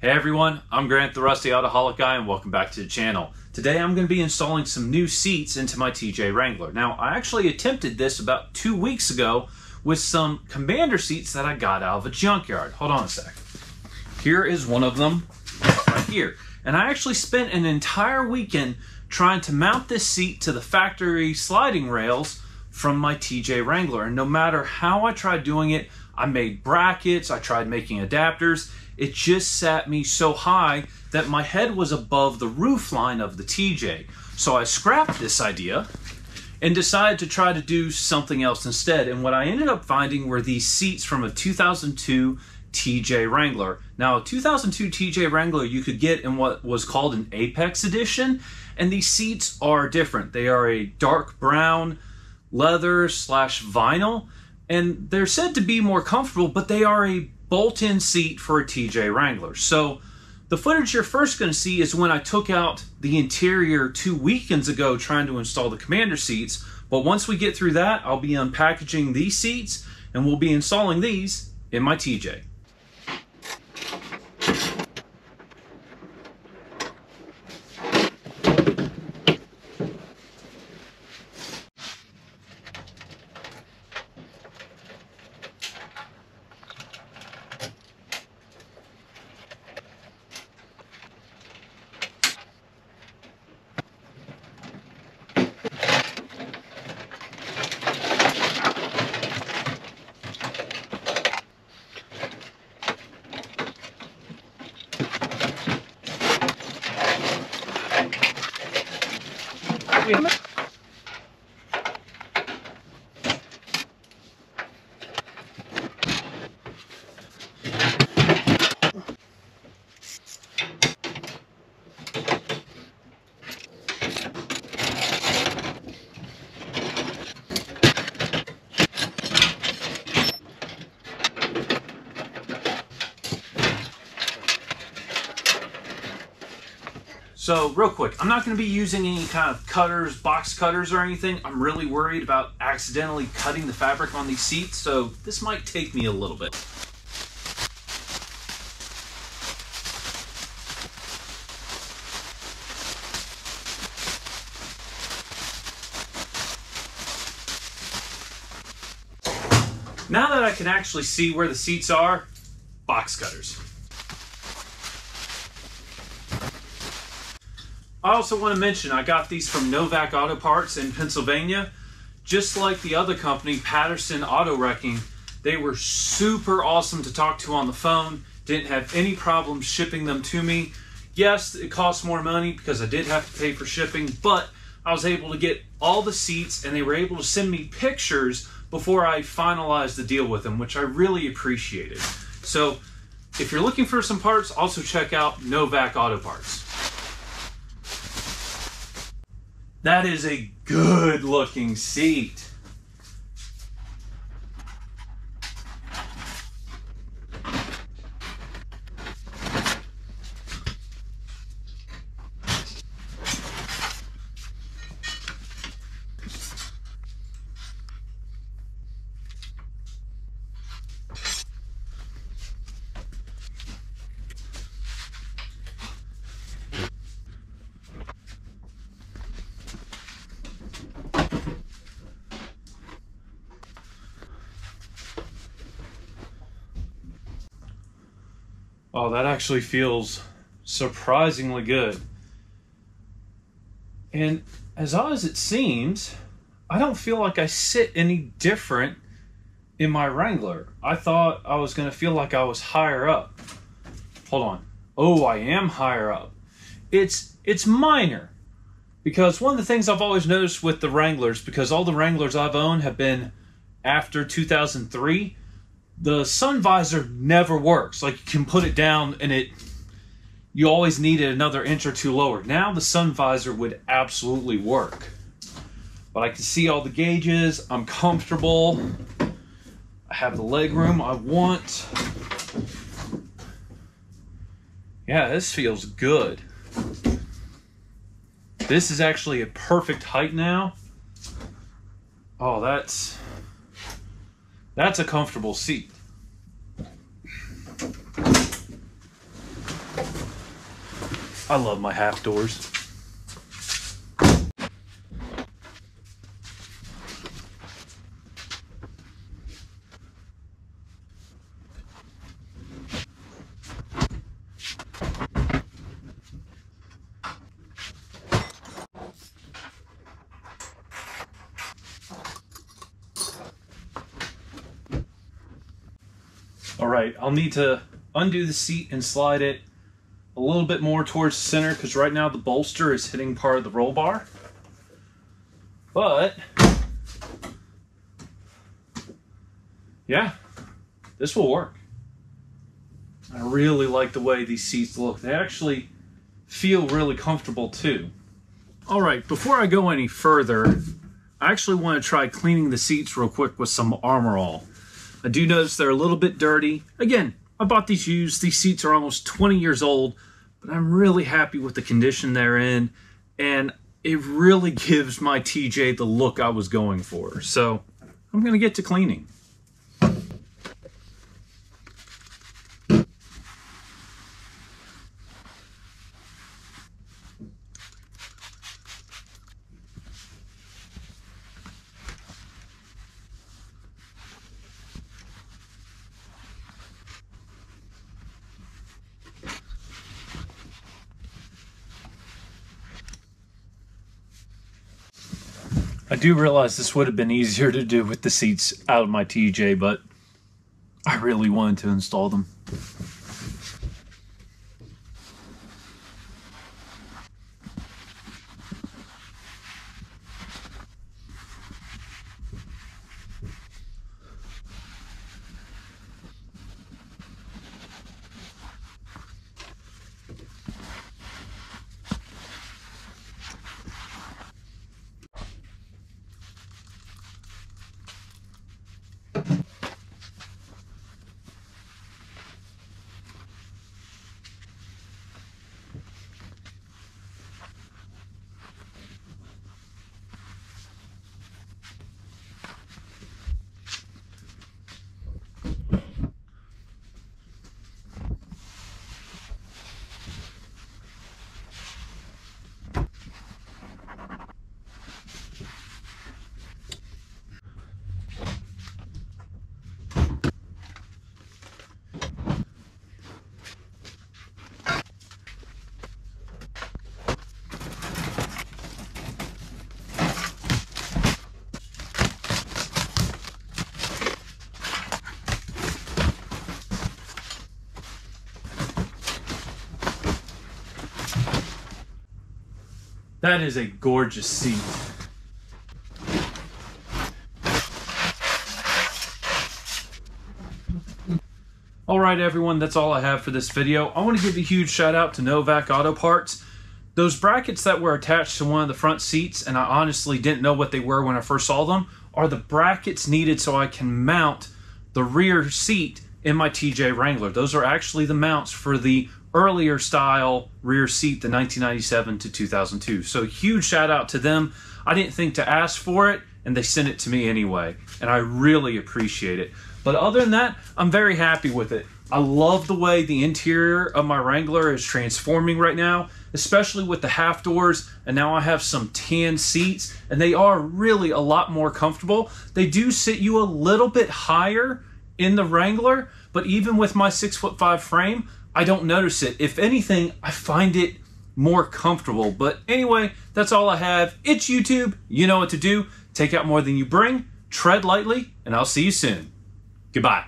Hey everyone, I'm Grant the Rusty Autoholic Guy and welcome back to the channel. Today I'm going to be installing some new seats into my TJ Wrangler. Now I actually attempted this about 2 weeks ago with some Commander seats that I got out of a junkyard. Hold on a sec. Here is one of them right here. And I actually spent an entire weekend trying to mount this seat to the factory sliding rails from my TJ Wrangler. And no matter how I tried doing it, I made brackets, I tried making adapters, it just sat me so high that my head was above the roof line of the TJ. So I scrapped this idea and decided to try to do something else instead. And what I ended up finding were these seats from a 2002 TJ Wrangler. Now, a 2002 TJ Wrangler you could get in what was called an Apex edition, and these seats are different. They are a dark brown leather / vinyl, and they're said to be more comfortable, but they are a bolt-in seat for a TJ Wrangler. So the footage you're first going to see is when I took out the interior 2 weekends ago trying to install the Commander seats. But once we get through that, I'll be unpackaging these seats and we'll be installing these in my TJ. So real quick, I'm not going to be using any kind of cutters, box cutters or anything. I'm really worried about accidentally cutting the fabric on these seats, so this might take me a little bit. Now that I can actually see where the seats are, box cutters. I also want to mention I got these from Novak Auto Parts in Pennsylvania. Just like the other company, Patterson Auto Wrecking, they were super awesome to talk to on the phone. Didn't have any problems shipping them to me. Yes, it cost more money because I did have to pay for shipping, but I was able to get all the seats and they were able to send me pictures before I finalized the deal with them, which I really appreciated. So if you're looking for some parts, also check out Novak Auto Parts. That is a good looking seat. Oh, that actually feels surprisingly good. And as odd as it seems, I don't feel like I sit any different in my Wrangler. I thought I was going to feel like I was higher up. Hold on. Oh, I am higher up. It's minor. Because one of the things I've always noticed with the Wranglers, because all the Wranglers I've owned have been after 2003, the sun visor never works. Like, you can put it down and you always need it another inch or two lower. Now the sun visor would absolutely work. But I can see all the gauges, I'm comfortable, I have the leg room I want. Yeah, this feels good. This is actually a perfect height now. Oh, that's a comfortable seat. I love my half doors. All right, I'll need to undo the seat and slide it a little bit more towards the center because right now the bolster is hitting part of the roll bar. But yeah, this will work. I really like the way these seats look. They actually feel really comfortable too. All right, before I go any further, I actually want to try cleaning the seats real quick with some Armor All. I do notice they're a little bit dirty. Again, I bought these used. These seats are almost 20 years old, but I'm really happy with the condition they're in, and it really gives my TJ the look I was going for. So I'm going to get to cleaning. I do realize this would have been easier to do with the seats out of my TJ, but I really wanted to install them. That is a gorgeous seat. All right, everyone, that's all I have for this video. I want to give a huge shout out to Novak Auto Parts. Those brackets that were attached to one of the front seats, and I honestly didn't know what they were when I first saw them, are the brackets needed so I can mount the rear seat in my TJ Wrangler. Those are actually the mounts for the earlier style rear seat, the 1997 to 2002. So huge shout out to them. I didn't think to ask for it, and they sent it to me anyway, and I really appreciate it. But other than that, I'm very happy with it. I love the way the interior of my Wrangler is transforming right now, especially with the half doors, and now I have some tan seats, and they are really a lot more comfortable. They do sit you a little bit higher in the Wrangler, but even with my 6'5" frame, I don't notice it. If anything, I find it more comfortable. But anyway, that's all I have. It's YouTube. You know what to do. Take out more than you bring. Tread lightly, and I'll see you soon. Goodbye.